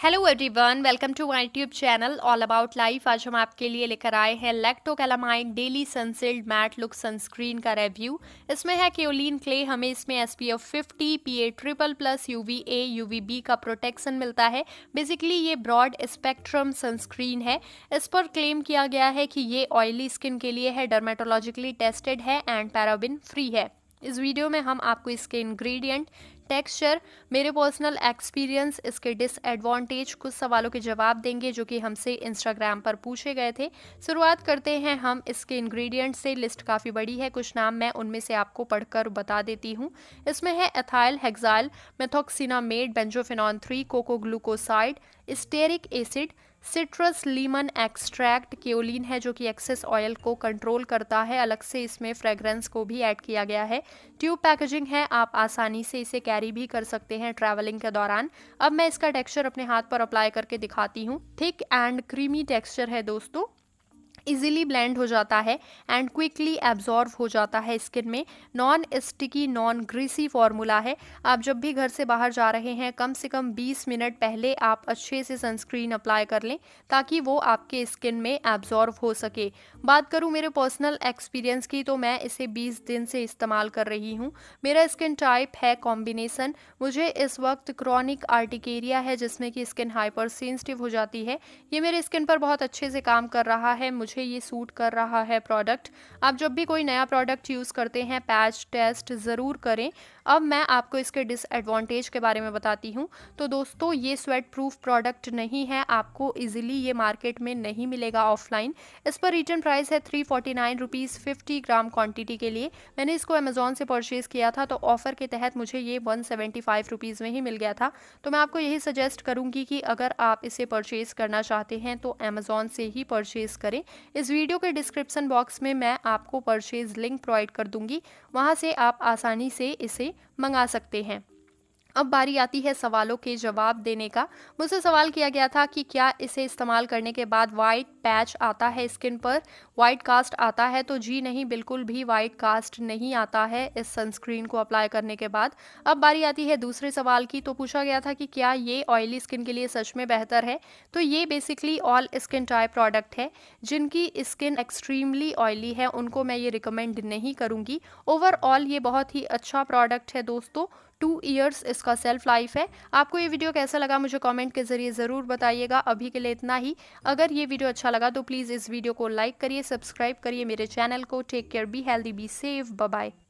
Hello everyone, welcome to my YouTube channel all about life. आज हम आपके लिए लेकर आए हैं Lacto Calamine daily sunshield matte look sunscreen का रिव्यू। इसमें है केओलिन क्ले। हमें इसमें SPF 50 PA triple plus UVA UVB का प्रोटेक्शन मिलता है। बेसिकली ये ब्रॉड स्पेक्ट्रम सनस्क्रीन है। इस पर क्लेम किया गया है कि ये ऑयली स्किन के लिए है, डर्मेटोलॉजिकली टेस्टेड है एंड पैराबिन फ्री है। इस वीडियो में हम आपको इसके इंग्रेडिएंट, टेक्सचर, मेरे पर्सनल एक्सपीरियंस, इसके डिसएडवांटेज, कुछ सवालों के जवाब देंगे जो कि हमसे इंस्टाग्राम पर पूछे गए थे। शुरुआत करते हैं हम इसके इंग्रेडिएंट से। लिस्ट काफ़ी बड़ी है, कुछ नाम मैं उनमें से आपको पढ़कर बता देती हूँ। इसमें है ethyl hexyl methoxycinnamate benzophenone 3, coco glucoside, stearic acid, citrus lemon extract, kaolin है जो कि एक्सेस ऑयल को कंट्रोल करता है। अलग से इसमें फ्रेग्रेंस को भी ऐड किया गया है। ट्यूब पैकेजिंग है, आप आसानी से इसे कैरी भी कर सकते हैं ट्रैवलिंग के दौरान। अब मैं इसका टेक्सचर अपने हाथ पर अप्लाई करके दिखाती हूँ। थिक एंड क्रीमी टेक्सचर है दोस्तों, इजीली ब्लेंड हो जाता है एंड क्विकली एब्जॉर्व हो जाता है स्किन में। Non sticky, non greasy formula है। आप जब भी घर से बाहर जा रहे हैं, कम से कम 20 मिनट पहले आप अच्छे से सनस्क्रीन अप्लाई कर लें ताकि वो आपके स्किन में एब्जॉर्व हो सके। बात करूँ मेरे पर्सनल एक्सपीरियंस की, तो मैं इसे 20 दिन से इस्तेमाल कर रही हूँ। मेरा स्किन टाइप है कॉम्बिनेशन। मुझे इस वक्त क्रॉनिक आर्टिकेरिया है जिसमें कि स्किन हाइपर सेंसिटिव हो जाती है। ये मेरे स्किन पर बहुत अच्छे से काम कर रहा है, मुझे ये सूट कर रहा है प्रोडक्ट। आप जब भी कोई नया प्रोडक्ट यूज़ करते हैं, पैच टेस्ट ज़रूर करें। अब मैं आपको इसके डिसएडवांटेज के बारे में बताती हूँ। तो दोस्तों, ये स्वेट प्रूफ प्रोडक्ट नहीं है, आपको इजीली ये मार्केट में नहीं मिलेगा ऑफलाइन। इस पर रिटर्न प्राइस है 349 रुपीज़ 50 ग्राम क्वांटिटी के लिए। मैंने इसको अमेजोन से परचेज़ किया था, तो ऑफ़र के तहत मुझे ये 175 रुपीज़ में ही मिल गया था। तो मैं आपको यही सजेस्ट करूँगी कि अगर आप इसे परचेज़ करना चाहते हैं तो अमेजोन से ही परचेज़ करें। इस वीडियो के डिस्क्रिप्शन बॉक्स में मैं आपको परचेज लिंक प्रोवाइड कर दूंगी, वहां से आप आसानी से इसे मंगा सकते हैं। अब बारी आती है सवालों के जवाब देने का। मुझसे सवाल किया गया था कि क्या इसे इस्तेमाल करने के बाद वाइट पैच आता है स्किन पर, वाइट कास्ट आता है? तो जी नहीं, बिल्कुल भी वाइट कास्ट नहीं आता है इस सनस्क्रीन को अप्लाई करने के बाद। अब बारी आती है दूसरे सवाल की। तो पूछा गया था कि क्या ये ऑयली स्किन के लिए सच में बेहतर है? तो ये basically all skin type product है। जिनकी स्किन एक्सट्रीमली ऑयली है उनको मैं ये रिकमेंड नहीं करूँगी। ओवरऑल ये बहुत ही अच्छा प्रोडक्ट है दोस्तों। 2 ईयर्स इसका सेल्फ लाइफ है। आपको ये वीडियो कैसा लगा मुझे कमेंट के ज़रिए ज़रूर बताइएगा। अभी के लिए इतना ही। अगर ये वीडियो अच्छा लगा तो प्लीज़ इस वीडियो को लाइक करिए, सब्सक्राइब करिए मेरे चैनल को। Take care, be healthy, be safe, bye bye.